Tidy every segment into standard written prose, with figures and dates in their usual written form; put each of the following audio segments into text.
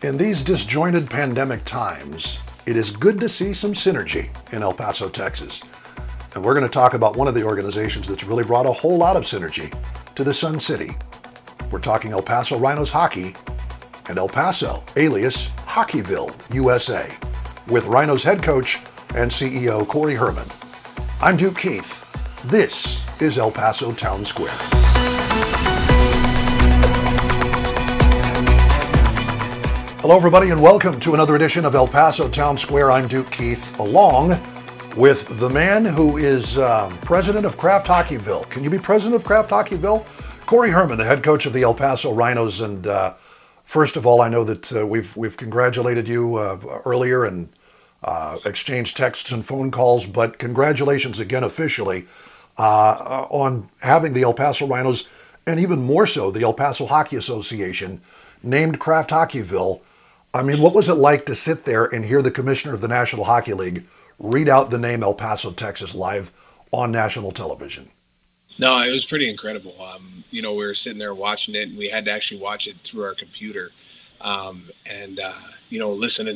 In these disjointed pandemic times, it is good to see some synergy in El Paso, Texas. And we're going to talk about one of the organizations that's really brought a whole lot of synergy to the Sun City. We're talking El Paso Rhinos hockey and El Paso, alias Hockeyville USA, with Rhinos head coach and CEO Cory Herman. I'm Duke Keith. This is El Paso Townsquare. Hello, everybody, and welcome to another edition of El Paso Townsquare. I'm Duke Keith, along with the man who is president of Kraft Hockeyville. Can you be president of Kraft Hockeyville? Cory Herman, the head coach of the El Paso Rhinos. And first of all, I know that we've congratulated you earlier and exchanged texts and phone calls, but congratulations again officially on having the El Paso Rhinos, and even more so, the El Paso Hockey Association, named Kraft Hockeyville. I mean, what was it like to sit there and hear the commissioner of the National Hockey League read out the name El Paso, Texas live on national television? No, it was pretty incredible. We were sitting there watching it, and we had to actually watch it through our computer. Listening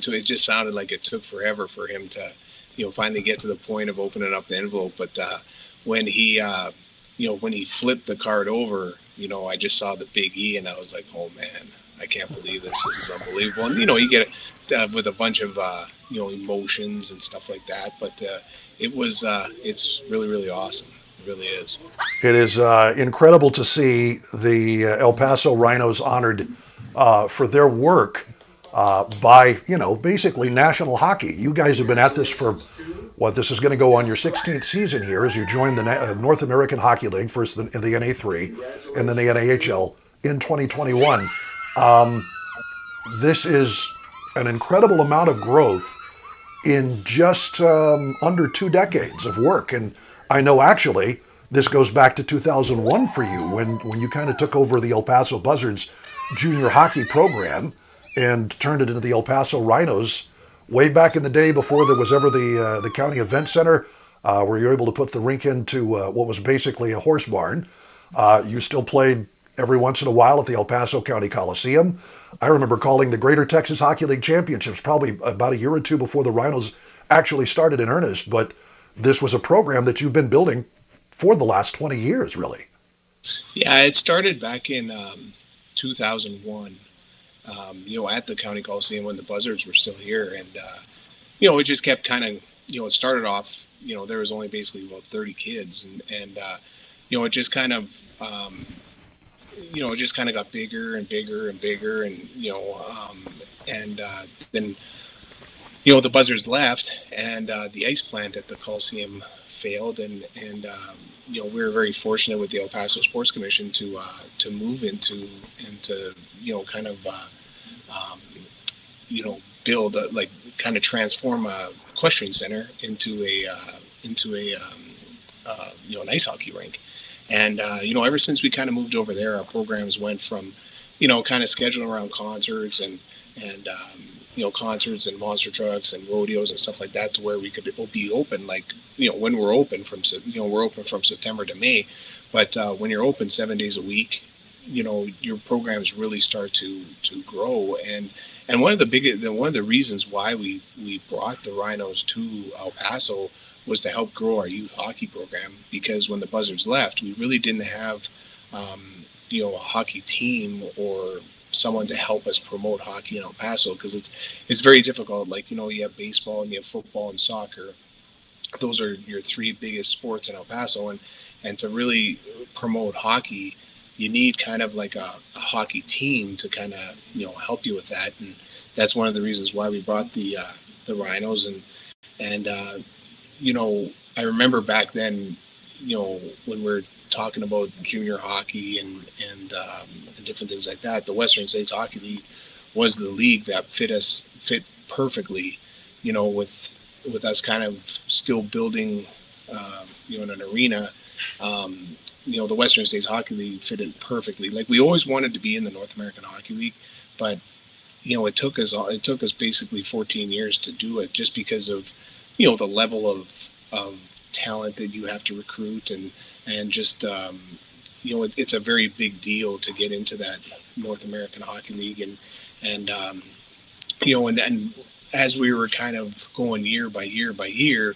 to it, it just sounded like it took forever for him to, finally get to the point of opening up the envelope. But when he flipped the card over, I just saw the big E, and I was like, oh man, I can't believe this. This is unbelievable. And, you get it with a bunch of, emotions and stuff like that. But it's really, really awesome. It really is. It is incredible to see the El Paso Rhinos honored for their work by, basically national hockey. You guys have been at this for, this is going to go on your 16th season here as you join the North American Hockey League, first in the NA3 and then the NAHL in 2021. This is an incredible amount of growth in just under 2 decades of work. And I know actually this goes back to 2001 for you when you kind of took over the El Paso Buzzards junior hockey program and turned it into the El Paso Rhinos way back in the day before there was ever the County Events Center, where you were able to put the rink into what was basically a horse barn. You still played every once in a while at the El Paso County Coliseum. I remember calling the Greater Texas Hockey League Championships probably about a year or two before the Rhinos actually started in earnest. But this was a program that you've been building for the last 20 years, really. Yeah, it started back in 2001, at the County Coliseum when the Buzzards were still here. And, it just kept kind of, it started off, there was only basically about 30 kids. And it just kind of, it just kind of got bigger and bigger and bigger. And, then, the Buzzards left, and the ice plant at the Coliseum failed. And we were very fortunate with the El Paso Sports Commission to move into kind of, build kind of transform a equestrian center into an ice hockey rink. And, ever since we kind of moved over there, our programs went from, kind of scheduling around concerts and concerts and monster trucks and rodeos and stuff like that to where we could be open, when we're open from, we're open from September to May. But when you're open 7 days a week, your programs really start to grow. And one of the reasons why we brought the Rhinos to El Paso was to help grow our youth hockey program, because when the Buzzards left, we really didn't have, a hockey team or someone to help us promote hockey in El Paso, because it's very difficult. You have baseball and you have football and soccer. Those are your 3 biggest sports in El Paso, and to really promote hockey, you need kind of like a hockey team to kind of, help you with that. And that's one of the reasons why we brought the Rhinos. And I remember back then, when we're talking about junior hockey and different things like that, the Western States Hockey League was the league that fit perfectly, with us kind of still building, in an arena. The Western States Hockey League fitted perfectly. We always wanted to be in the North American Hockey League, but it took us basically 14 years to do it, just because of the level of talent that you have to recruit and just it's a very big deal to get into that North American Hockey League, and and as we were kind of going year by year by year,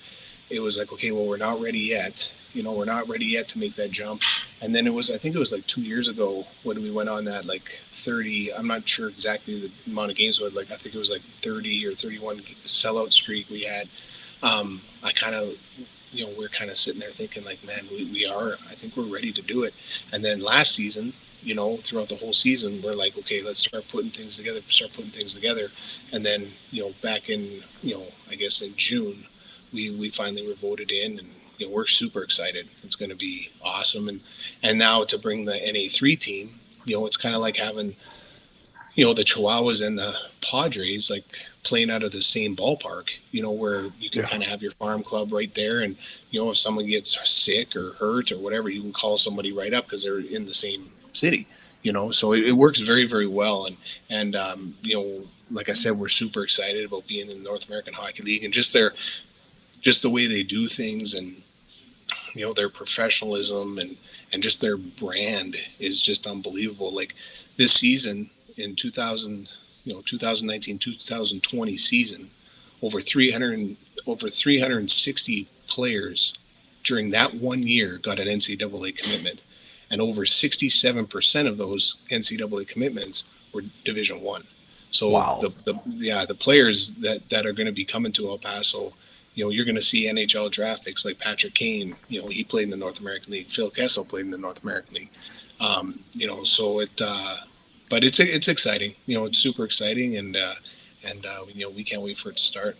it was like, okay, well, we're not ready yet. We're not ready yet to make that jump. And then I think it was like 2 years ago when we went on that like 30, I'm not sure exactly the amount of games, but like, I think it was like 30 or 31 sellout streak we had. I kind of, we're kind of sitting there thinking like, man, I think we're ready to do it. And then last season, throughout the whole season, we're like, okay, let's start putting things together. And then, back in, I guess in June, we finally were voted in, and, we're super excited. It's going to be awesome. And now to bring the NA3 team, it's kind of like having, the Chihuahuas and the Padres, like playing out of the same ballpark, where you can kind of have your farm club right there. And, if someone gets sick or hurt or whatever, you can call somebody right up because they're in the same city, so it works very, very well. And like I said, we're super excited about being in the North American Hockey League, and just the way they do things, and, their professionalism and just their brand is just unbelievable. Like this season in 2019, 2020 season, over 360 players during that 1 year got an NCAA commitment. And over 67% of those NCAA commitments were Division I. So wow. the players that are going to be coming to El Paso, you're going to see NHL Draft picks like Patrick Kane. He played in the North American League. Phil Kessel played in the North American League. So but it's exciting. It's super exciting, and we can't wait for it to start.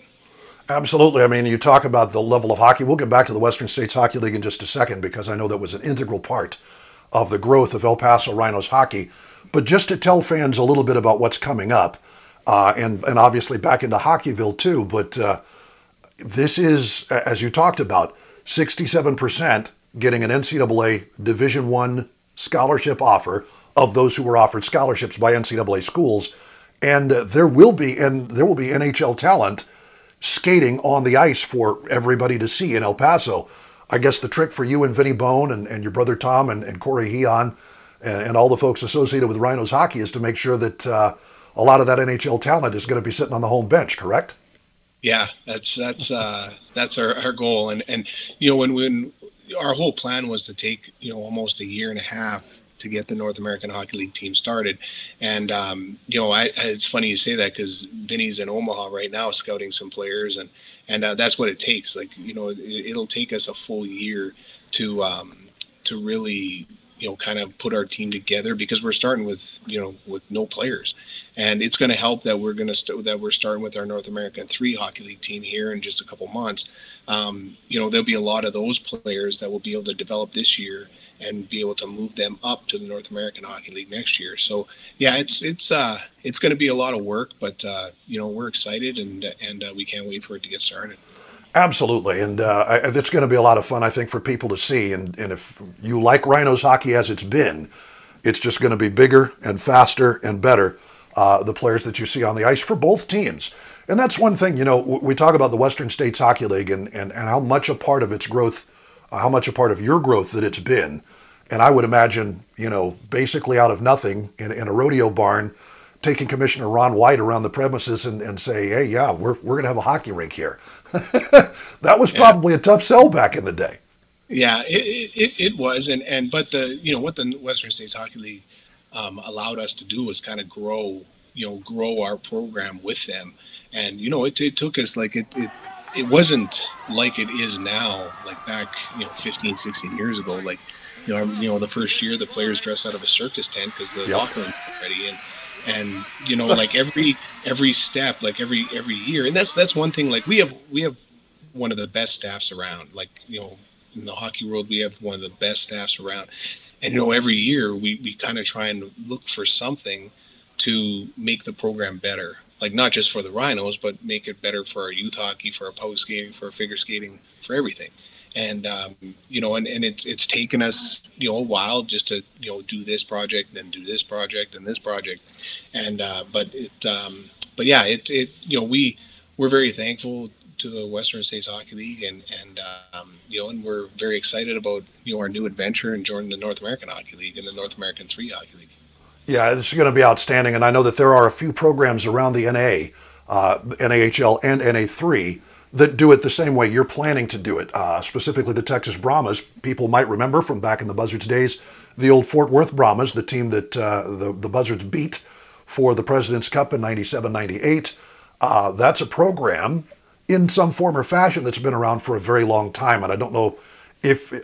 Absolutely. I mean, you talk about the level of hockey. We'll get back to the Western States Hockey League in just a second, because I know that was an integral part of the growth of El Paso Rhinos hockey. But just to tell fans a little bit about what's coming up, and obviously back into Hockeyville too, but this is, as you talked about, 67% getting an NCAA Division I scholarship offer of those who were offered scholarships by NCAA schools. And there will be NHL talent skating on the ice for everybody to see in El Paso. I guess the trick for you and Vinnie Bone and your brother Tom and Cory Herman and all the folks associated with Rhinos hockey is to make sure that a lot of that NHL talent is going to be sitting on the home bench, correct? Yeah, that's our goal. And when our whole plan was to take, almost a year and a half to get the North American Hockey League team started. And, it's funny you say that, because Vinny's in Omaha right now scouting some players, and that's what it takes. Like, it'll take us a full year to really, kind of put our team together, because we're starting with, with no players. And it's going to help that we're starting with our North American 3 Hockey League team here in just a couple months. There'll be a lot of those players that will be able to develop this year and be able to move them up to the North American Hockey League next year. So yeah, it's going to be a lot of work, but we're excited, and we can't wait for it to get started. Absolutely, and it's going to be a lot of fun, I think, for people to see. And if you like Rhinos hockey as it's been, it's just going to be bigger and faster and better, the players that you see on the ice for both teams. And that's one thing, we talk about the Western States Hockey League and how much a part of its growth, how much a part of your growth that it's been. And I would imagine, basically out of nothing in a rodeo barn, taking Commissioner Ron White around the premises and say, hey, yeah, we're going to have a hockey rink here. That was probably a tough sell back in the day. Yeah, it was. But what the Western States Hockey League allowed us to do was kind of grow our program with them. And, it took us it wasn't like it is now, like back, 15, 16 years ago. Like, the first year the players dress out of a circus tent because the locker room was ready. And like every step, like every year. And that's one thing, like we have one of the best staffs around. Like, in the hockey world, we have one of the best staffs around. And, every year we kind of try and look for something to make the program better. Like, not just for the Rhinos, but make it better for our youth hockey, for our post skating, for our figure skating, for everything. And, and it's taken us, a while just to, do this project, then do this project and this project. And, but yeah, we're very thankful to the Western States Hockey League, and we're very excited about, our new adventure and joining the North American Hockey League and the North American 3 Hockey League. Yeah, it's going to be outstanding. And I know that there are a few programs around the NA NAHL and NA3, that do it the same way you're planning to do it. Specifically the Texas Brahmas. People might remember from back in the Buzzards days, the old Fort Worth Brahmas, the team that the Buzzards beat for the President's Cup in 97, 98. That's a program in some form or fashion that's been around for a very long time. And I don't know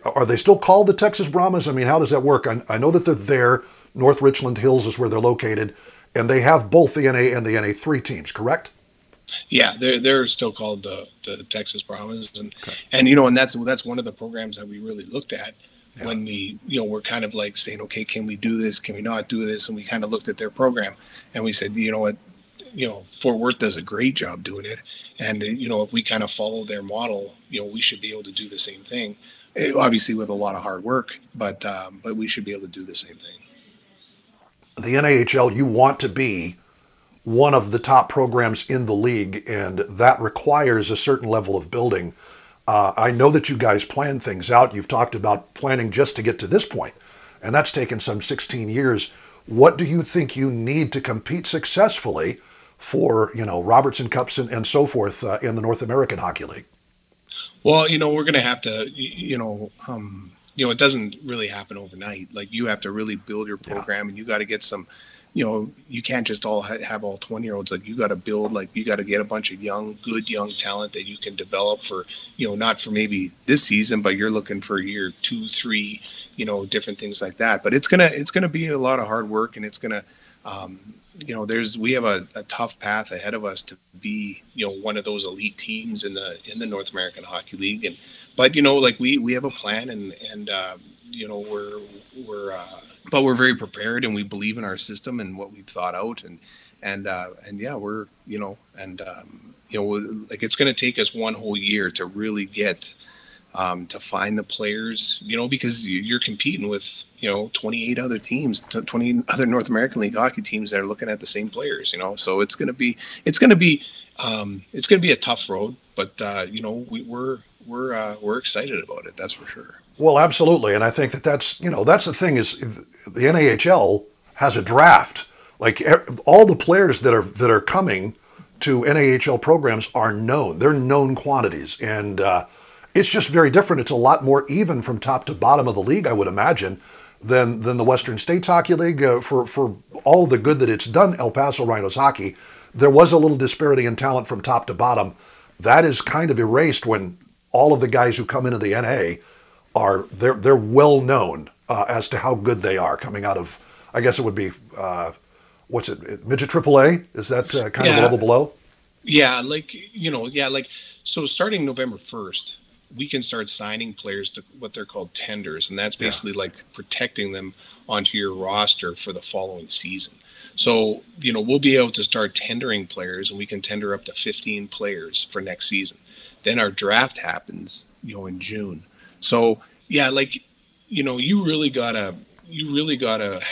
are they still called the Texas Brahmas? I mean, how does that work? I know that they're there. North Richland Hills is where they're located. And they have both the NA and the NA3 teams, correct? Yeah, they're still called the Texas Brahmas, and Okay. and you know, and that's one of the programs that we really looked at when we, you know, we're kind of like saying, okay, can we do this? Can we not do this? And we kind of looked at their program, and we said, you know what, you know, Fort Worth does a great job doing it, and you know, if we kind of follow their model, you know, we should be able to do the same thing. Obviously, with a lot of hard work, but we should be able to do the same thing. The NAHL, you want to be one of the top programs in the league, and that requires a certain level of building. I know that you guys plan things out. You've talked about planning just to get to this point, and that's taken some 16 years. What do you think you need to compete successfully for, you know, Robertson Cups and so forth in the North American Hockey League? Well, you know, we're going to have to, you know, it doesn't really happen overnight. Like, you have to really build your program, and you got to get some, you know, you can't just have all 20-year-olds. Like, you got to build, like, you got to get a bunch of good young talent that you can develop for, you know, not for maybe this season, but you're looking for year 2, 3, you know, different things like that. But it's gonna be a lot of hard work, and it's gonna, you know, we have a tough path ahead of us to be, you know, one of those elite teams in the North American Hockey League. But you know, like, we have a plan, and you know, but we're very prepared, and we believe in our system and what we've thought out, and yeah, we're, you know, like, it's going to take us one whole year to really get to find the players, you know, because you're competing with, you know, 28 other teams, 20 other North American League hockey teams that are looking at the same players, you know. So it's going to be a tough road, but you know, we're excited about it. That's for sure. Well, absolutely. And I think that's, you know, that's the thing is the NAHL has a draft. Like, all the players that are coming to NAHL programs are known. They're known quantities. And it's just very different. It's a lot more even from top to bottom of the league, I would imagine, than the Western States Hockey League. For all the good that it's done, El Paso Rhinos hockey, there was a little disparity in talent from top to bottom. That is kind of erased when all of the guys who come into the NA they're well known as to how good they are coming out of, I guess it would be, what's it, midget AAA? Is that kind of a level below? Yeah, like, you know, yeah, like, so starting November 1st, we can start signing players to what they're called tenders, and that's basically like protecting them onto your roster for the following season. So, you know, we'll be able to start tendering players, and we can tender up to 15 players for next season. Then our draft happens, you know, in June. So yeah, like, you know, you really gotta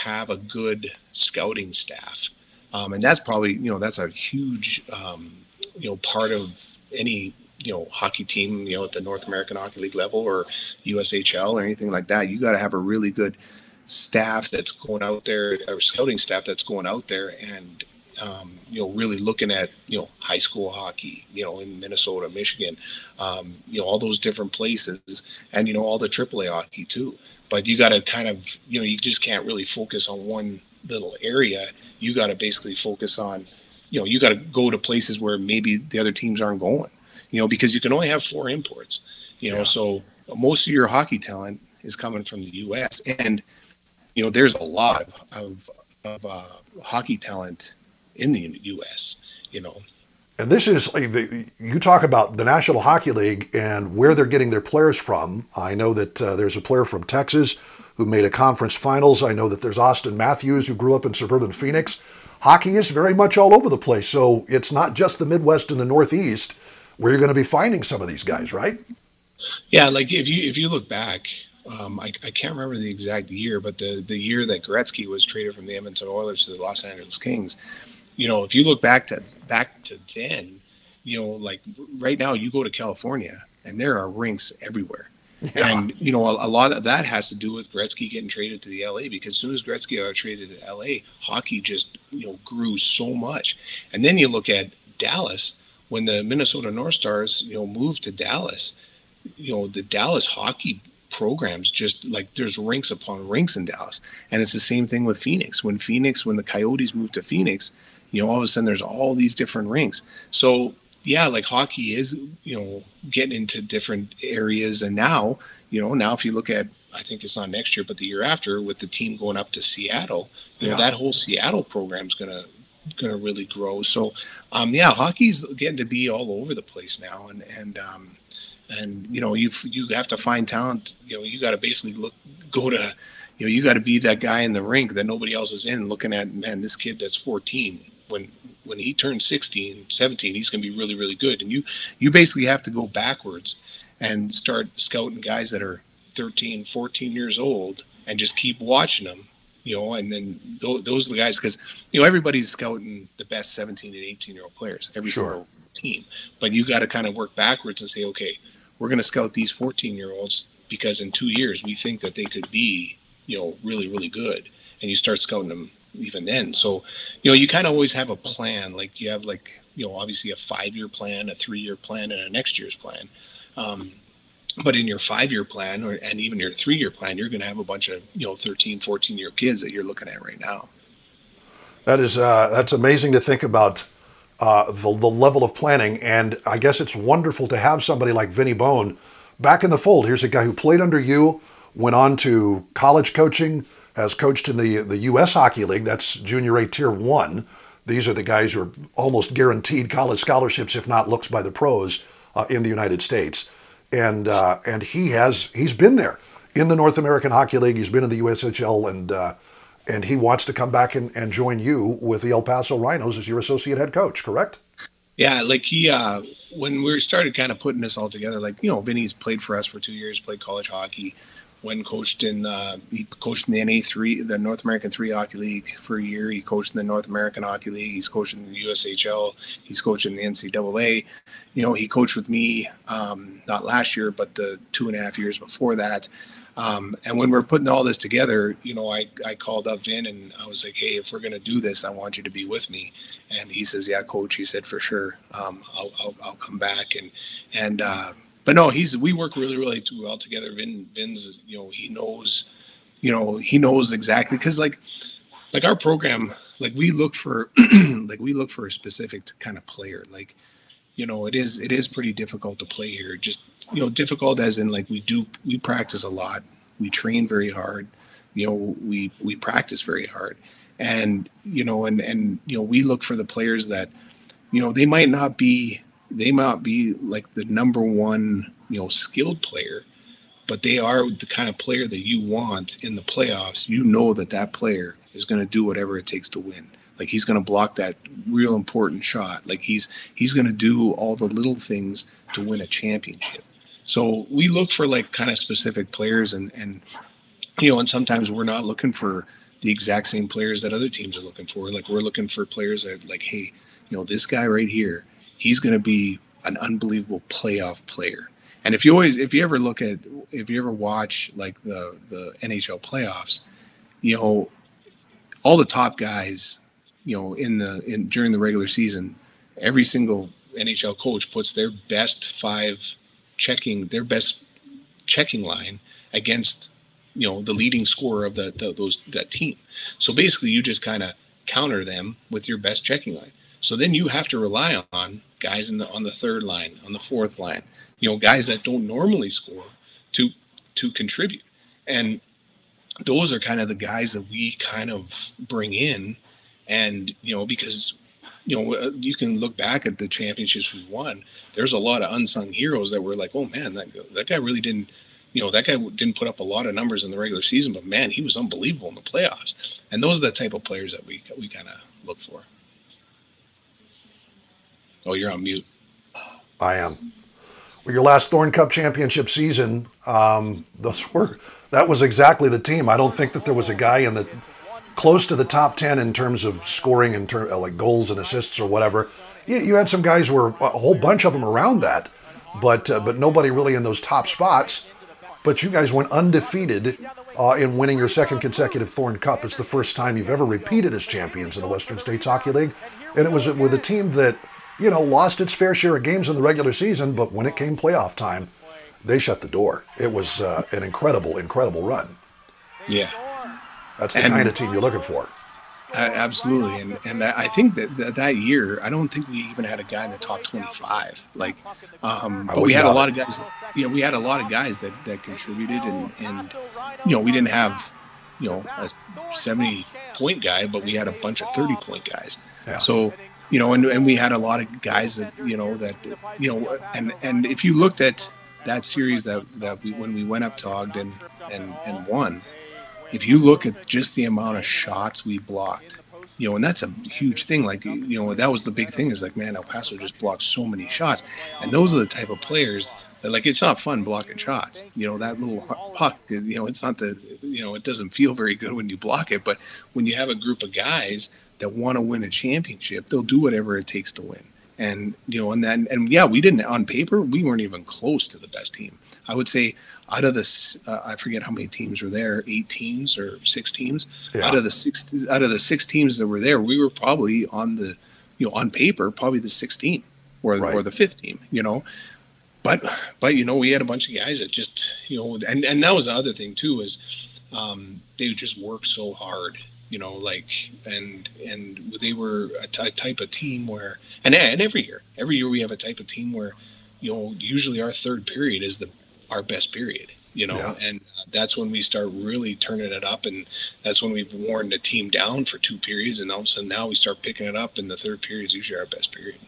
have a good scouting staff, and that's probably, you know, that's a huge, you know, part of any, you know, hockey team, you know, at the North American Hockey League level or USHL or anything like that. You got to have a really good staff that's going out there, or scouting staff that's going out there and you know, really looking at, you know, high school hockey, you know, in Minnesota, Michigan, you know, all those different places, and, you know, all the AAA hockey too. But you got to kind of, you know, you just can't really focus on one little area. You got to basically focus on, you know, you got to go to places where maybe the other teams aren't going, you know, because you can only have 4 imports, you know, so most of your hockey talent is coming from the U.S. And, you know, there's a lot of hockey talent in the U.S., you know. And this is, you talk about the National Hockey League and where they're getting their players from. I know that there's a player from Texas who made a conference finals. I know that there's Austin Matthews who grew up in suburban Phoenix. Hockey is very much all over the place. So it's not just the Midwest and the Northeast where you're going to be finding some of these guys, right? Yeah, like if you look back, I can't remember the exact year, but the year that Gretzky was traded from the Edmonton Oilers to the Los Angeles Kings, you know, if you look back to then, you know, like right now you go to California and there are rinks everywhere. Yeah. And, you know, a lot of that has to do with Gretzky getting traded to the LA, because as soon as Gretzky got traded to LA, hockey just, you know, grew so much. And then you look at Dallas, when the Minnesota North Stars, moved to Dallas, the Dallas hockey programs, just like there's rinks upon rinks in Dallas. And it's the same thing with Phoenix. When the Coyotes moved to Phoenix, all of a sudden there's all these different rinks. So yeah, like hockey is, getting into different areas. And now, now if you look at, I think it's not next year, but the year after, with the team going up to Seattle, that whole Seattle program is gonna really grow. So, hockey's getting to be all over the place now, and you have to find talent. You got to basically you got to be that guy in the rink that nobody else is in, looking at, man, this kid that's 14, when he turns 16, 17, he's going to be really, really good. And you basically have to go backwards and start scouting guys that are 13, 14 years old and just keep watching them, and then those are the guys, because, everybody's scouting the best 17 and 18-year-old players, every single team. But you got to kind of work backwards and say, okay, we're going to scout these 14-year-olds because in 2 years we think that they could be, really, really good. And you start scouting them even then. So, you kind of always have a plan. Like you have obviously a 5-year plan, a 3-year plan, and a next year's plan. But in your 5-year plan and even your 3-year plan, you're going to have a bunch of, 13, 14-year kids that you're looking at right now. That's amazing to think about, the level of planning. And I guess it's wonderful to have somebody like Vinnie Bone back in the fold. Here's a guy who played under you, went on to college coaching, has coached in the U.S. Hockey League. That's Junior A Tier 1. These are the guys who are almost guaranteed college scholarships, if not looks by the pros, in the United States. And he's been there in the North American Hockey League. He's been in the USHL, and he wants to come back and join you with the El Paso Rhinos as your associate head coach, correct? Yeah, like when we started kind of putting this all together, Vinny's played for us for 2 years, played college hockey. When he coached in the NA3, the North American 3 Hockey League for a year. He coached in the North American Hockey League. He's coached in the USHL. He's coached in the NCAA. He coached with me, not last year, but the 2.5 years before that. And when we're putting all this together, I called up Vin and I was like, hey, if we're going to do this, I want you to be with me. And he says, yeah, coach. He said, for sure. I'll come back. But no, we work really, really well together. Vin's, he knows exactly, because like our program, we look for, a specific kind of player. It is pretty difficult to play here. Just, difficult as in we practice a lot. We train very hard. We practice very hard. And, we look for the players that, they might not be like the number one, skilled player, but they are the kind of player that you want in the playoffs. That player is going to do whatever it takes to win. Like he's going to block that real important shot. Like he's going to do all the little things to win a championship. So we look for kind of specific players, and sometimes we're not looking for the exact same players that other teams are looking for. We're looking for players that hey, this guy right here, he's going to be an unbelievable playoff player. And if you ever watch the NHL playoffs, all the top guys, during the regular season, every single NHL coach puts their best checking line against, the leading scorer of that team. So basically you just kind of counter them with your best checking line. So then you have to rely on guys on the third line, on the fourth line, guys that don't normally score to contribute. And those are kind of the guys that we kind of bring in. And, because, you can look back at the championships we won. There's a lot of unsung heroes that were like, oh man, that guy really didn't, that guy didn't put up a lot of numbers in the regular season, but man, he was unbelievable in the playoffs. And those are the type of players that we kind of look for. Oh, you're on mute. I am. Well, your last Thorn Cup championship season, that was exactly the team. I don't think that there was a guy in the close to the top 10 in terms of scoring, in terms like goals and assists or whatever. You had some guys who were a whole bunch of them around that, but nobody really in those top spots. But you guys went undefeated in winning your second consecutive Thorn Cup. It's the first time you've ever repeated as champions in the Western States Hockey League, and it was with a team that, lost its fair share of games in the regular season, but when it came playoff time, they shut the door. It was an incredible, incredible run. Yeah. That's the kind of team you're looking for. Absolutely, and I think that year, I don't think we even had a guy in the top 25. Like, but we had a lot of guys. Yeah, we had a lot of guys that contributed, and we didn't have a 70-point guy, but we had a bunch of 30-point guys. Yeah. So and we had a lot of guys that and if you looked at that series that we when we went up to Ogden and won. If you look at just the amount of shots we blocked, and that's a huge thing. Like, that was the big thing is like, man, El Paso just blocked so many shots. And those are the type of players that, like, it's not fun blocking shots. That little puck, it's not it doesn't feel very good when you block it. But when you have a group of guys that want to win a championship, they'll do whatever it takes to win. And, we didn't, on paper, we weren't even close to the best team. I would say out of this, I forget how many teams were there, 8 teams or 6 teams. Yeah. Out of the six teams that were there, we were probably on the, on paper, probably the 6th team or the 5th team, But we had a bunch of guys that just, and that was the other thing too, is they just worked so hard, and they were a type of team where, and every year we have a type of team where, usually our third period is our best period, Yeah. and that's when we start really turning it up, and that's when we've worn the team down for 2 periods, and all of a sudden now we start picking it up, and the third period is usually our best period.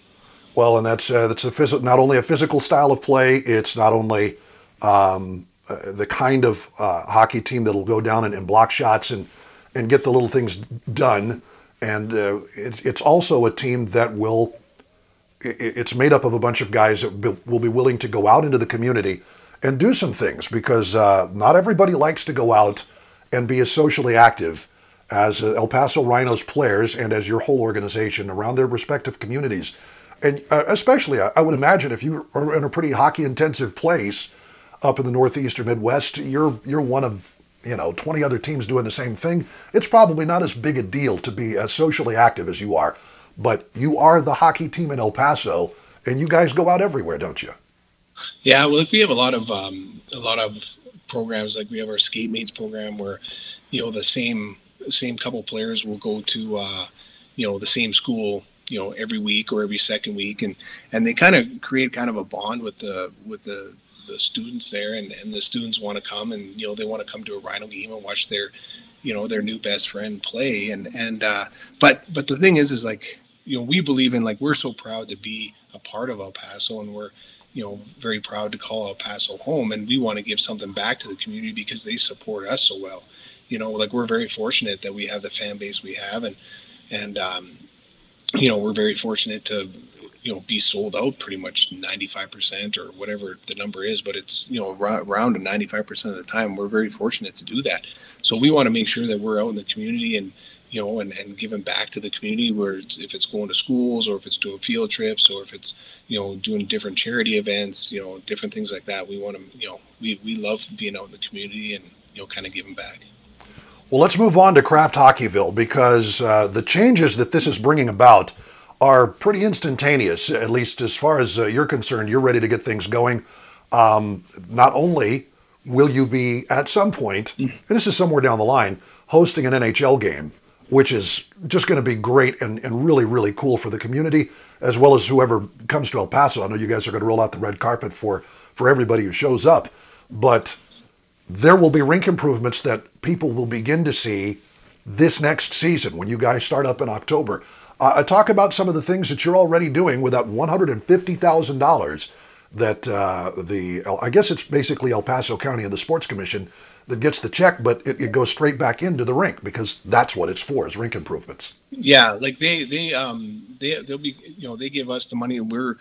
Well, and that's not only a physical style of play, it's not only the kind of hockey team that'll go down and block shots and get the little things done, and it's also a team that it's made up of a bunch of guys that will be willing to go out into the community and do some things, because not everybody likes to go out and be as socially active as El Paso Rhinos players and as your whole organization around their respective communities. And especially, I would imagine, if you are in a pretty hockey-intensive place up in the Northeast or Midwest, you're one of 20 other teams doing the same thing. It's probably not as big a deal to be as socially active as you are, but you are the hockey team in El Paso, and you guys go out everywhere, don't you? Yeah, well, we have a lot of programs. Like, we have our Skate Mates program where, the same couple players will go to the same school, every week or every second week, and they kind of create kind of a bond with the students there, and the students want to come, and they want to come to a Rhino game and watch their new best friend play, but the thing is like, we believe in, like, we're so proud to be a part of El Paso, and we're very proud to call El Paso home, and we want to give something back to the community because they support us so well. Like, we're very fortunate that we have the fan base we have, and we're very fortunate to be sold out pretty much 95% or whatever the number is, but it's around 95% of the time. We're very fortunate to do that. So we want to make sure that we're out in the community and and giving back to the community, where if it's going to schools, or if it's doing field trips, or if it's doing different charity events, different things like that. We want to we love being out in the community and kind of giving back. Well, let's move on to Kraft Hockeyville, because the changes that this is bringing about are pretty instantaneous, at least as far as you're concerned. You're ready to get things going. Not only will you be, at some point, and this is somewhere down the line, hosting an NHL game, which is just going to be great and really, really cool for the community, as well as whoever comes to El Paso. I know you guys are going to roll out the red carpet for everybody who shows up, but there will be rink improvements that people will begin to see this next season when you guys start up in October. Talk about some of the things that you're already doing with that $150,000 that I guess it's basically El Paso County and the Sports Commission that gets the check, but it goes straight back into the rink, because that's what it's for, is rink improvements. Yeah, like they'll be they give us the money, and we're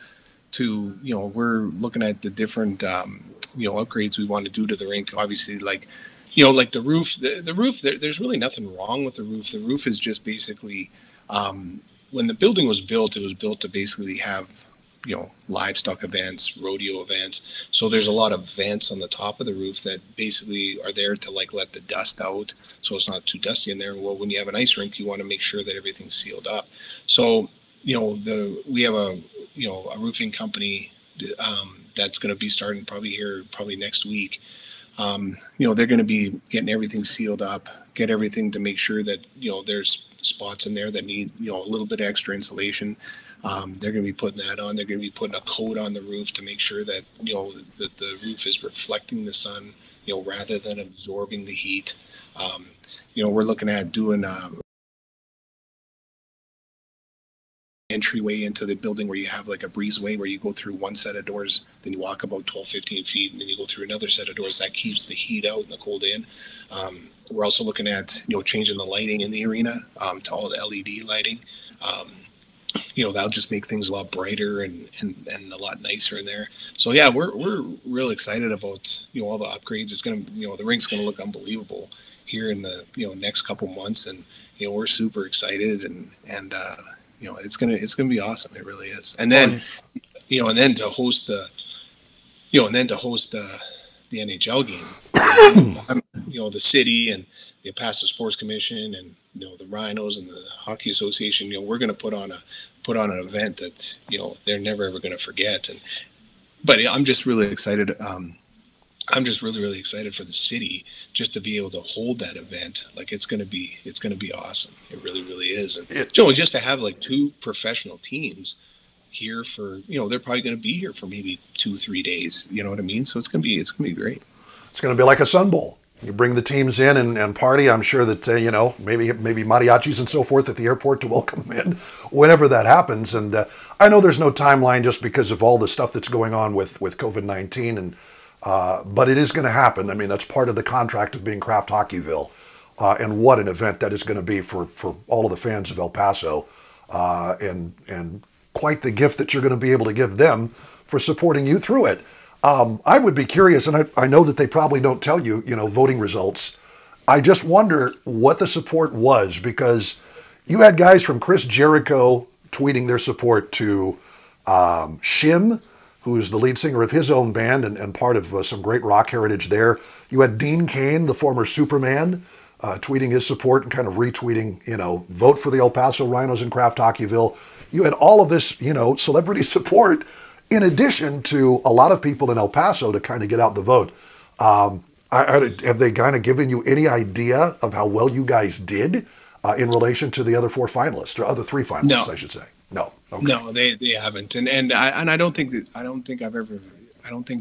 looking at the different upgrades we want to do to the rink. Obviously, like the roof. The roof. There's really nothing wrong with the roof. The roof is just basically when the building was built, it was built to basically have livestock events, rodeo events. So there's a lot of vents on the top of the roof that basically are there to let the dust out, so it's not too dusty in there. Well, when you have an ice rink, you want to make sure that everything's sealed up. So we have a roofing company that's going to be starting probably next week. They're going to be getting everything sealed up, get everything to make sure that, there's spots in there that need, a little bit of extra insulation. They're going to be putting that on. They're going to be putting a coat on the roof to make sure that, that the roof is reflecting the sun, rather than absorbing the heat. We're looking at doing entryway into the building where you have like a breezeway where you go through one set of doors, then you walk about 12, 15 feet, and then you go through another set of doors that keeps the heat out and the cold in. We're also looking at, changing the lighting in the arena to all the LED lighting. That'll just make things a lot brighter and a lot nicer in there. So yeah, we're real excited about, all the upgrades. It's going to, the rink's going to look unbelievable here in the, next couple months. And, we're super excited and it's going to be awesome. It really is. And then, to host the NHL game, the city and the Paso Sports Commission and, the Rhinos and the Hockey Association, we're going to put on an event that, they're never ever going to forget. But I'm just really excited. I'm just really excited for the city just to be able to hold that event. Like it's going to be awesome. It really is. And just to have like two professional teams here for, they're probably going to be here for maybe 2-3 days. You know what I mean? So it's going to be great. It's going to be like a Sun Bowl. You bring the teams in and party. I'm sure that, maybe mariachis and so forth at the airport to welcome them in whenever that happens. And I know there's no timeline just because of all the stuff that's going on with COVID-19. And but it is going to happen. I mean, that's part of the contract of being Kraft Hockeyville. And what an event that is going to be for all of the fans of El Paso. And quite the gift that you're going to be able to give them for supporting you through it. I would be curious, and I know that they probably don't tell you, voting results. I just wonder what the support was, because you had guys from Chris Jericho tweeting their support to Shim, who's the lead singer of his own band and part of some great rock heritage there. You had Dean Cain, the former Superman, tweeting his support and kind of retweeting, vote for the El Paso Rhinos and Kraft Hockeyville. You had all of this, celebrity support, in addition to a lot of people in El Paso to kind of get out the vote. Have they kind of given you any idea of how well you guys did in relation to the other four finalists, or other three finalists, I should say? No. Okay. No, they haven't. And I don't think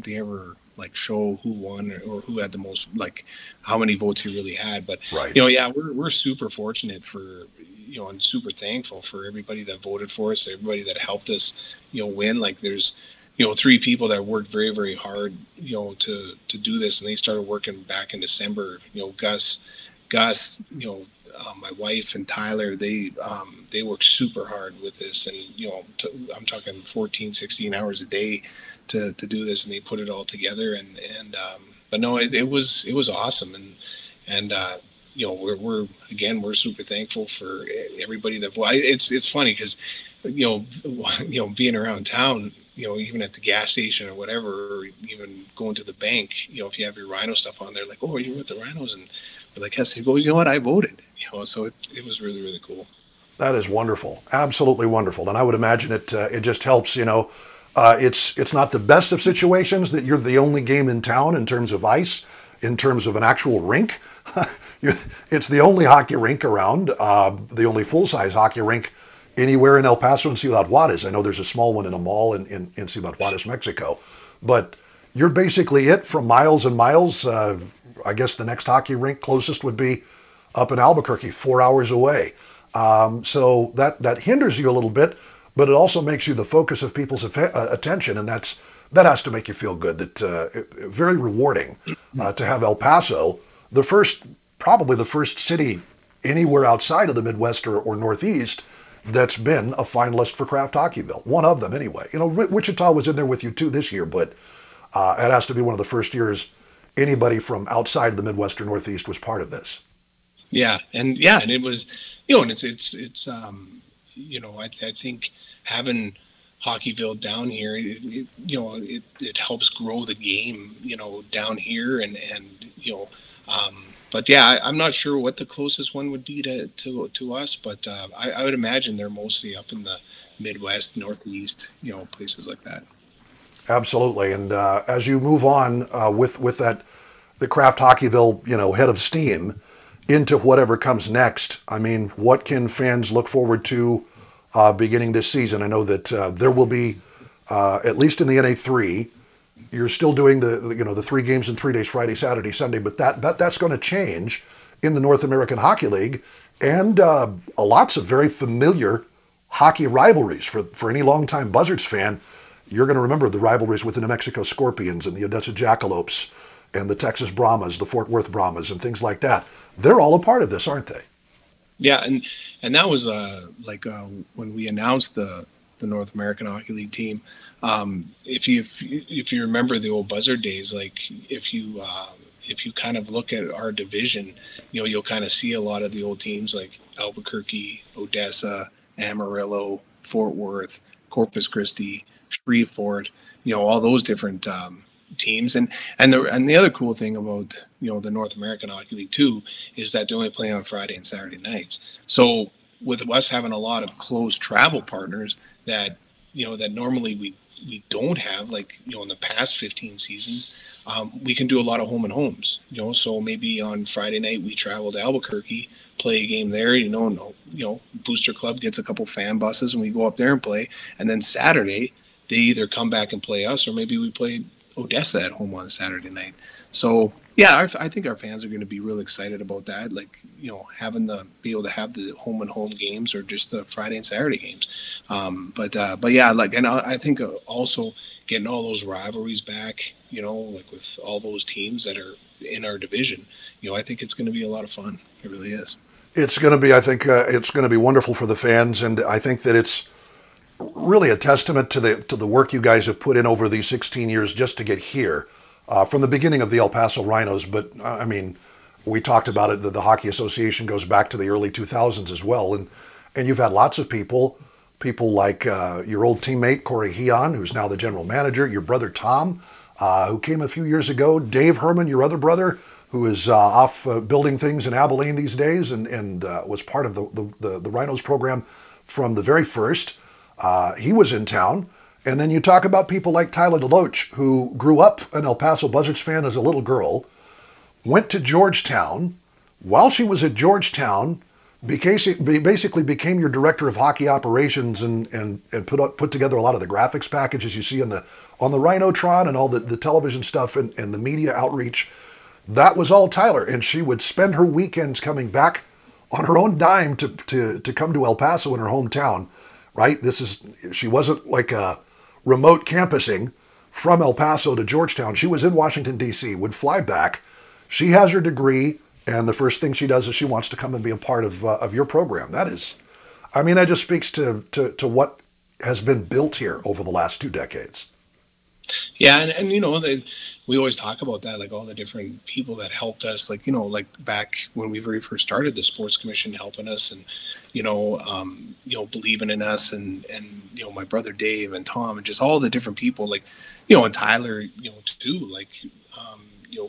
they ever like show who won or who had the most, like how many votes he really had. But right. We're super fortunate for, and super thankful for everybody that voted for us, everybody that helped us, win. Like there's, 3 people that worked very, very hard, to do this, and they started working back in December. Gus, my wife and Tyler, they worked super hard with this, and I'm talking 14, 16 hours a day to do this, and they put it all together. But no, it was awesome, and we're super thankful for everybody that voted. It's funny because being around town, even at the gas station or whatever, or even going to the bank, if you have your Rhino stuff on there, like, oh, you're with the Rhinos, and we're like, yes, he goes, what, I voted, so it was really, really cool. That is wonderful, absolutely wonderful, and I would imagine it just helps. It's not the best of situations that you're the only game in town in terms of ice, in terms of an actual rink. It's the only hockey rink around, the only full-size hockey rink anywhere in El Paso and Ciudad Juarez. I know there's a small one in a mall in Ciudad Juarez, Mexico. But you're basically it from miles and miles. I guess the next hockey rink closest would be up in Albuquerque, 4 hours away. So that hinders you a little bit, but it also makes you the focus of people's attention, and that has to make you feel good. That very rewarding to have El Paso, probably the first city anywhere outside of the Midwest or Northeast that's been a finalist for Kraft Hockeyville. One of them, anyway. Wichita was in there with you too this year, but it has to be one of the first years anybody from outside of the Midwest or Northeast was part of this. Yeah, and it was, and it's I think having Hockeyville down here, it helps grow the game, down here, and but yeah, I'm not sure what the closest one would be to us, but I would imagine they're mostly up in the Midwest, Northeast, places like that. Absolutely. And as you move on with that, the Kraft Hockeyville, head of steam into whatever comes next, I mean, what can fans look forward to beginning this season? I know that there will be, at least in the NA3, you're still doing the 3 games in 3 days, Friday, Saturday, Sunday, but that's going to change in the North American Hockey League, and lots of very familiar hockey rivalries for any longtime Buzzards fan. You're going to remember the rivalries with the New Mexico Scorpions and the Odessa Jackalopes and the Texas Brahmas, the Fort Worth Brahmas, and things like that. They're all a part of this, aren't they? Yeah, and that was when we announced the North American Hockey League team. If you remember the old Buzzard days, like if you kind of look at our division, you'll kind of see a lot of the old teams like Albuquerque, Odessa, Amarillo, Fort Worth, Corpus Christi, Shreveport, all those different teams. And the other cool thing about the North American Hockey League too is that they only play on Friday and Saturday nights. So with us having a lot of close travel partners that that normally we don't have, like in the past 15 seasons, we can do a lot of home and homes. So maybe on Friday night we travel to Albuquerque, play a game there. Booster Club gets a couple fan buses and we go up there and play. And then Saturday they either come back and play us, or maybe we play Odessa at home on a Saturday night. So yeah, I think our fans are going to be really excited about that. Like, be able to have the home and home games, or just the Friday and Saturday games. But yeah, and I think also getting all those rivalries back, like with all those teams that are in our division, I think it's going to be a lot of fun. It really is. It's going to be, I think, it's going to be wonderful for the fans, and I think that it's really a testament to the work you guys have put in over these 16 years just to get here, from the beginning of the El Paso Rhinos. But I mean, we talked about it, the Hockey Association goes back to the early 2000s as well, and you've had lots of people like your old teammate Cory Herman, who's now the general manager, your brother Tom, who came a few years ago, Dave Herman, your other brother, who is off building things in Abilene these days, and was part of the Rhinos program from the very first. He was in town. And then you talk about people like Tyler DeLoach, who grew up an El Paso Buzzards fan as a little girl, went to Georgetown. While she was at Georgetown, basically became your director of hockey operations and put together a lot of the graphics packages you see on the Rhinotron and all the television stuff and the media outreach. That was all Tyler. And she would spend her weekends coming back on her own dime to come to El Paso in her hometown. Right? She wasn't like a remote campusing from El Paso to Georgetown. She was in Washington, D.C., would fly back. She has her degree, and the first thing she does is she wants to come and be a part of your program. That just speaks to what has been built here over the last 2 decades. Yeah, and we always talk about that, like all the different people that helped us, like back when we very first started the Sports Commission, helping us and believing in us, and my brother Dave and Tom and just all the different people, like and Tyler too, like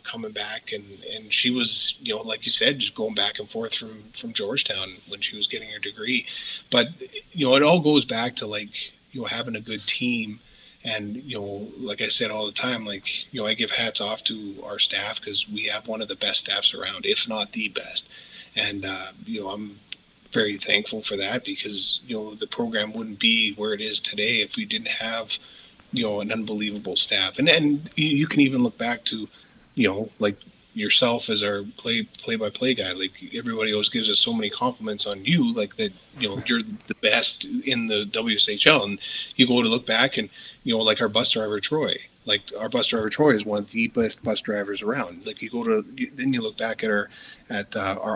coming back, and she was like you said, just going back and forth from Georgetown when she was getting her degree. But it all goes back to like having a good team. And, like I said all the time, like, I give hats off to our staff, because we have one of the best staffs around, if not the best. And, I'm very thankful for that, because, the program wouldn't be where it is today if we didn't have, an unbelievable staff. And you can even look back to, like yourself as our play-by-play guy. Like, everybody always gives us so many compliments on you, like that, you're the best in the WSHL. And you go to look back and, like our bus driver, Troy. Like, our bus driver, Troy, is one of the best bus drivers around. Like, then you look back at our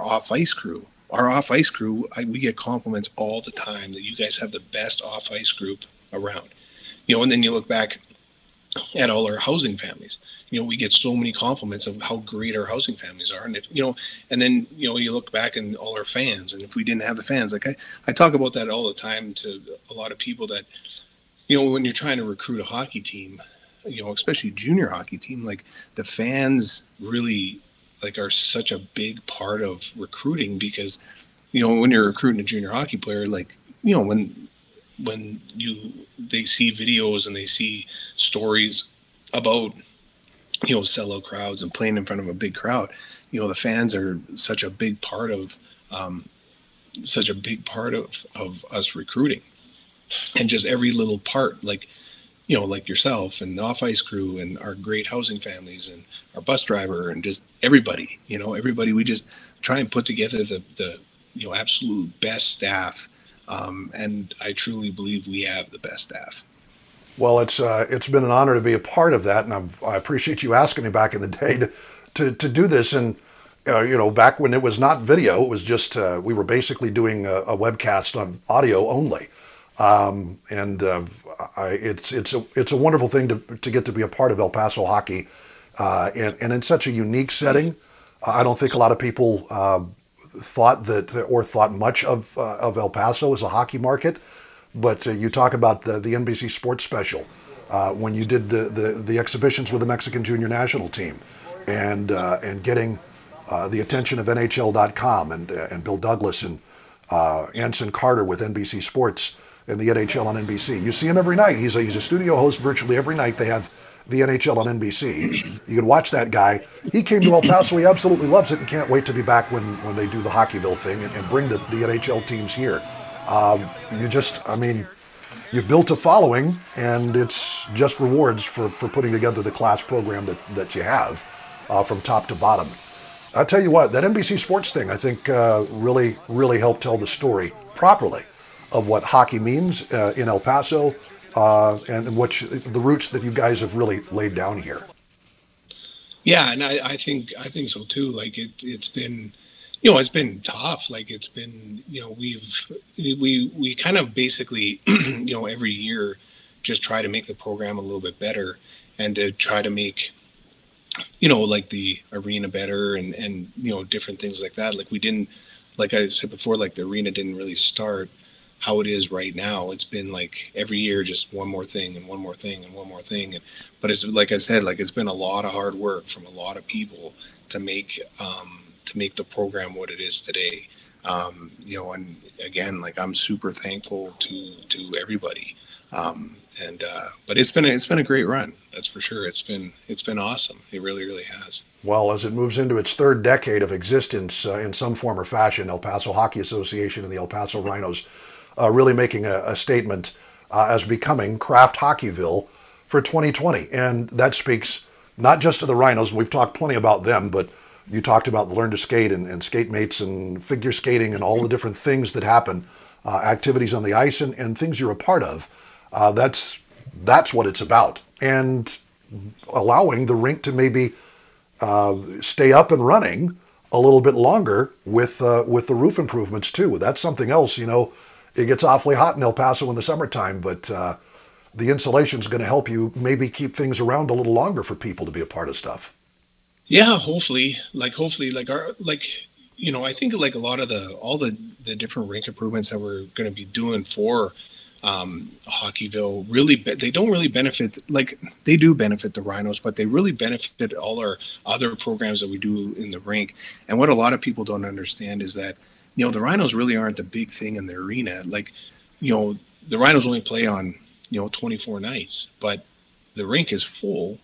off-ice crew. Our off-ice crew, we get compliments all the time that you guys have the best off-ice group around. And then you look back at all our housing families. We get so many compliments of how great our housing families are. And and then, you look back and all our fans, and if we didn't have the fans, like I talk about that all the time to a lot of people that, when you're trying to recruit a hockey team, especially junior hockey team, like the fans really, like are such a big part of recruiting, because, you know, when you're recruiting a junior hockey player, like, you know, when they see videos and they see stories about, you know, sellout crowds and playing in front of a big crowd, you know, the fans are such a big part of us recruiting. And just every little part, like, you know, like yourself and the off-ice crew and our great housing families and our bus driver and just everybody, you know, everybody, we just try and put together the you know, absolute best staff. And I truly believe we have the best staff. Well, it's been an honor to be a part of that, and I appreciate you asking me back in the day to do this. And you know, back when it was not video, it was just we were basically doing a webcast on audio only. It's a wonderful thing to get to be a part of El Paso hockey, and in such a unique setting. I don't think a lot of people thought much of El Paso as a hockey market. But you talk about the NBC Sports Special, when you did the exhibitions with the Mexican junior national team, and getting the attention of NHL.com and Bill Douglas and Anson Carter with NBC Sports and the NHL on NBC. You see him every night. He's a studio host virtually every night. They have the NHL on NBC. You can watch that guy. He came to El Paso. He absolutely loves it and can't wait to be back when they do the Hockeyville thing and bring the NHL teams here. You've built a following, and it's just rewards for putting together the class program that you have from top to bottom. I'll tell you what, that NBC Sports thing, I think, really, really helped tell the story properly of what hockey means in El Paso, and the roots that you guys have really laid down here. Yeah, and I think so too. Like it's been, you know, it's been tough. Like it's been, you know, we kind of basically, you know, every year just try to make the program a little bit better and to try to make, you know, like the arena better and you know, different things like that. Like we didn't, like I said before, like the arena didn't really start how it is right now. It's been like every year just one more thing and one more thing and one more thing. But it's like I said, like it's been a lot of hard work from a lot of people to make the program what it is today. You know, and again, like I'm super thankful to everybody. But it's been a great run. That's for sure. It's been awesome. It really, really has. Well, as it moves into its third decade of existence in some form or fashion, El Paso Hockey Association and the El Paso Rhinos really making a statement as becoming Kraft Hockeyville for 2020. And that speaks not just to the Rhinos, and we've talked plenty about them, but you talked about the Learn to Skate and skate mates and figure skating and all the different things that happen, activities on the ice and things you're a part of. That's what it's about. And allowing the rink to maybe stay up and running a little bit longer with the roof improvements too. That's something else. You know, it gets awfully hot in El Paso in the summertime, but the insulation is going to help you maybe keep things around a little longer for people to be a part of stuff. Yeah, hopefully, you know, I think like a lot of all the different rink improvements that we're going to be doing for Hockeyville really they don't really benefit, like they do benefit the Rhinos, but they really benefit all our other programs that we do in the rink. And what a lot of people don't understand is that, you know, the Rhinos really aren't the big thing in the arena. Like, you know, the Rhinos only play on, you know, 24 nights, but the rink is full,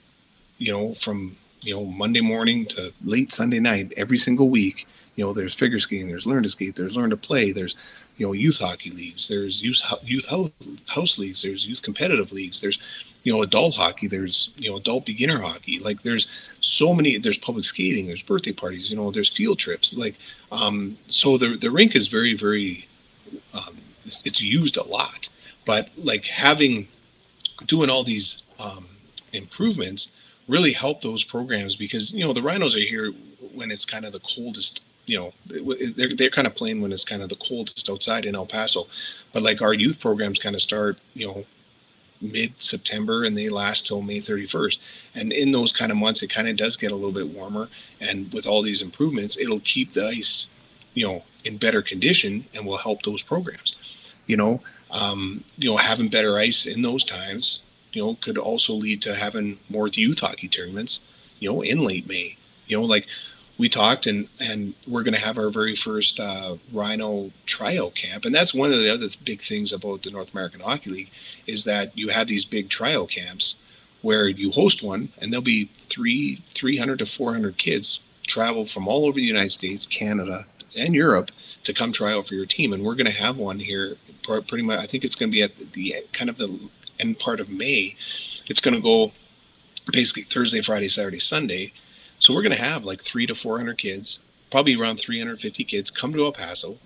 you know, from, you know, Monday morning to late Sunday night every single week. You know, there's figure skating, there's Learn to Skate, there's Learn to Play, there's, you know, youth hockey leagues, there's youth house leagues, there's youth competitive leagues, there's, you know, adult hockey, there's, you know, adult beginner hockey. Like there's so many, there's public skating, there's birthday parties, you know, there's field trips. Like, so the rink is very, very, it's used a lot, but like doing all these improvements really help those programs, because, you know, the Rhinos are here when it's kind of the coldest. You know, they're kind of playing when it's kind of the coldest outside in El Paso, but like our youth programs kind of start, you know, mid-September and they last till May 31st. And in those kind of months, it kind of does get a little bit warmer. And with all these improvements, it'll keep the ice, you know, in better condition and will help those programs. You know, having better ice in those times, you know, could also lead to having more youth hockey tournaments, you know, in late May. You know, like we talked, and we're going to have our very first Rhino tryout camp. And that's one of the other big things about the North American Hockey League, is that you have these big tryout camps where you host one, and there'll be 300 to 400 kids travel from all over the United States, Canada, and Europe to come try out for your team. And we're going to have one here pretty much. I think it's going to be at the kind of the end part of May. It's going to go basically Thursday, Friday, Saturday, Sunday. So we're going to have like 300 to 400 kids, probably around 350 kids, come to El Paso,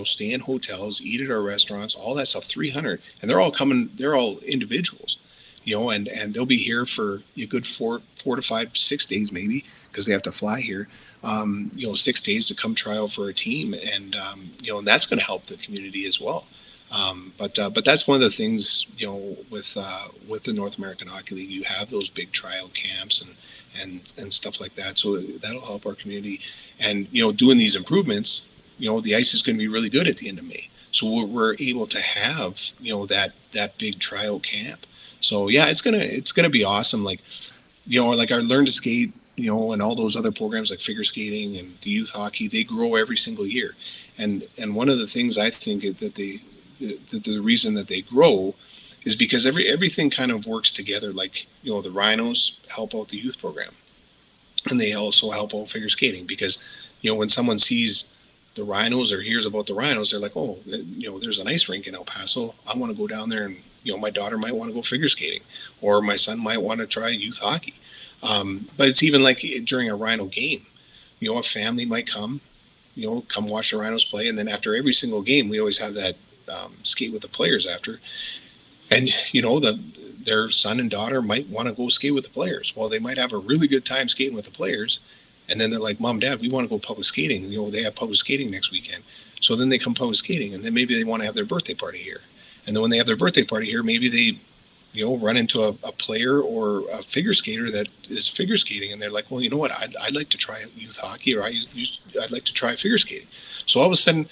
stay in hotels, eat at our restaurants, all that stuff, 300. And they're all coming, they're all individuals, and they'll be here for a good 4 to 5, 6 days maybe, because they have to fly here, 6 days to come try out for a team. And, and that's going to help the community as well. But that's one of the things, with the North American Hockey League, you have those big tryout camps and stuff like that. So that'll help our community. And, doing these improvements, the ice is going to be really good at the end of May. So we're able to have, that big tryout camp. So yeah, it's going to be awesome. Like, like our Learn to Skate, and all those other programs like figure skating and the youth hockey, they grow every single year. And one of the things I think is that the reason that they grow is because everything kind of works together. Like, the Rhinos help out the youth program, and they also help out figure skating, because, when someone sees the Rhinos or hears about the Rhinos, they're like, oh, there's an ice rink in El Paso. I want to go down there, and, my daughter might want to go figure skating, or my son might want to try youth hockey. But it's even like during a Rhino game, a family might come watch the Rhinos play. And then after every single game, we always have that skate with the players after. And, their son and daughter might want to go skate with the players. Well, they might have a really good time skating with the players. And then they're like, Mom, Dad, we want to go public skating. They have public skating next weekend. So then they come public skating, and then maybe they want to have their birthday party here. And then when they have their birthday party here, maybe they, run into a player or a figure skater that is figure skating. And they're like, well, you know what? I'd like to try youth hockey, or I'd like to try figure skating. So all of a sudden,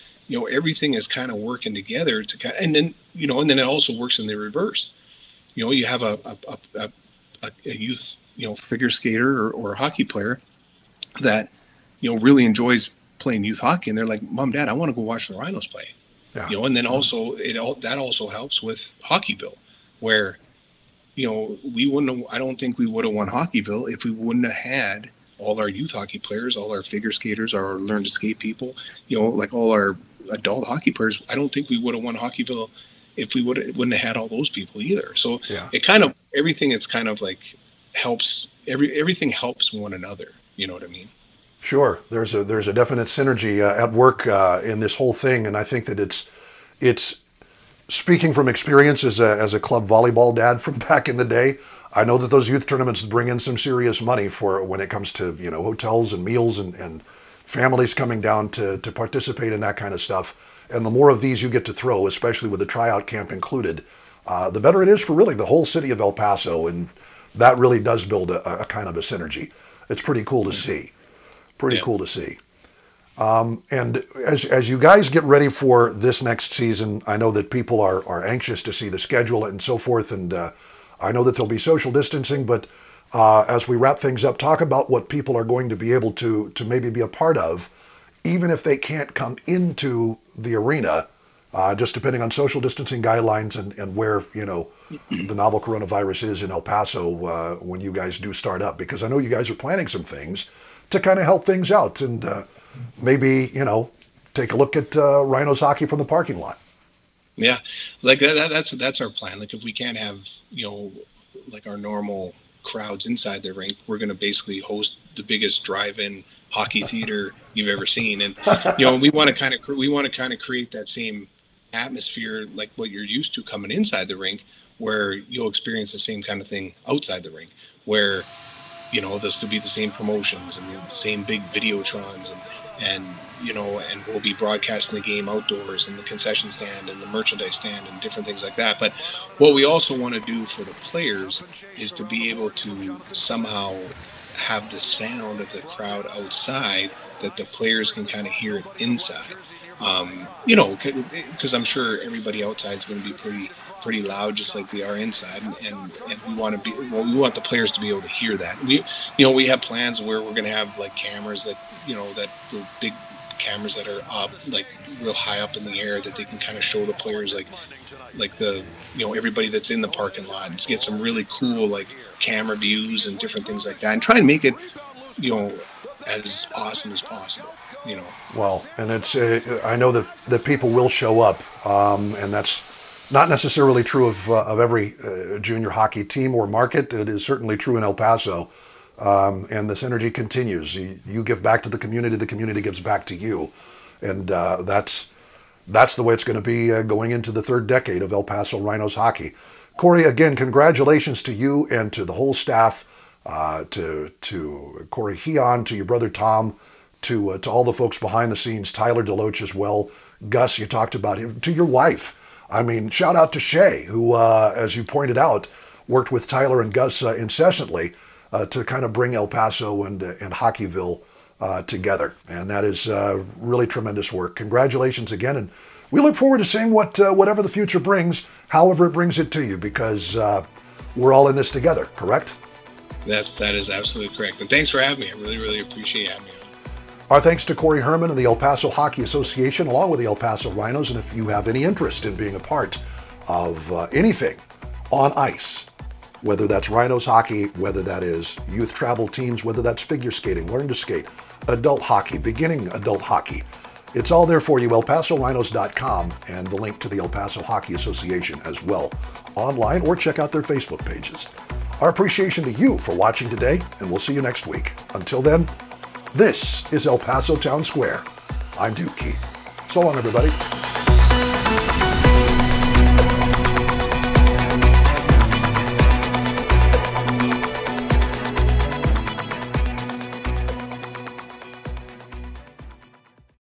everything is kind of working together and then it also works in the reverse. You have a youth, figure skater or a hockey player that, really enjoys playing youth hockey. And they're like, Mom, Dad, I want to go watch the Rhinos play. Yeah. And then also that also helps with Hockeyville, where, I don't think we would have won Hockeyville if we wouldn't have had all our youth hockey players, all our figure skaters, our Learn to Skate people, like all our adult hockey players. I don't think we would have won Hockeyville if we wouldn't have had all those people either. So it kind of, everything, it's kind of like helps, everything helps one another. You know what I mean? Sure. There's a definite synergy at work in this whole thing. And I think that it's speaking from experience as a club volleyball dad from back in the day. I know that those youth tournaments bring in some serious money for when it comes to, hotels and meals and families coming down to participate in that kind of stuff. And the more of these you get to throw, especially with the tryout camp included, the better it is for really the whole city of El Paso. And that really does build a kind of a synergy. It's pretty cool to see. Cool to see. And as you guys get ready for this next season, I know that people are anxious to see the schedule and so forth. And I know that there'll be social distancing, but as we wrap things up, talk about what people are going to be able to maybe be a part of, even if they can't come into the arena, just depending on social distancing guidelines and where, the novel coronavirus is in El Paso when you guys do start up. Because I know you guys are planning some things to kind of help things out and maybe, take a look at Rhinos hockey from the parking lot. Yeah, like that's our plan. Like if we can't have, like our normal crowds inside the rink, we're going to basically host the biggest drive-in hockey theater you've ever seen. And, we want to kind of create that same atmosphere like what you're used to coming inside the rink, where you'll experience the same kind of thing outside the rink, where, this will be the same promotions and the same big videotrons and we'll be broadcasting the game outdoors and the concession stand and the merchandise stand and different things like that. But what we also want to do for the players is to be able to somehow have the sound of the crowd outside that the players can kind of hear it inside. You know, because I'm sure everybody outside is going to be pretty loud, just like they are inside, and we want the players to be able to hear that. We have plans where we're going to have like cameras that the big cameras that are up, like real high up in the air, that they can kind of show the players like the everybody that's in the parking lot, and get some really cool like camera views and different things like that, and try and make it as awesome as possible. Well, and it's I know that people will show up, and that's not necessarily true of every junior hockey team or market. It is certainly true in El Paso, and this energy continues. You give back to the community gives back to you, and that's the way it's going to be going into the third decade of El Paso Rhinos hockey. Cory, again, congratulations to you and to the whole staff, to Cory Herman, to your brother Tom, to all the folks behind the scenes, Tyler DeLoach as well. Gus, you talked about him. To your wife. I mean, shout out to Shay, who, as you pointed out, worked with Tyler and Gus incessantly to kind of bring El Paso and Hockeyville together. And that is really tremendous work. Congratulations again. And we look forward to seeing whatever the future brings, however it brings it to you, because we're all in this together, correct? That is absolutely correct. And thanks for having me. I really, really appreciate having me on. Our thanks to Cory Herman and the El Paso Hockey Association, along with the El Paso Rhinos. And if you have any interest in being a part of anything on ice, whether that's Rhinos hockey, whether that is youth travel teams, whether that's figure skating, learn to skate, adult hockey, beginning adult hockey, it's all there for you, elpasorhinos.com, and the link to the El Paso Hockey Association as well, online, or check out their Facebook pages. Our appreciation to you for watching today, and we'll see you next week. Until then, this is El Paso Town Square. I'm Duke Keith. So long, everybody.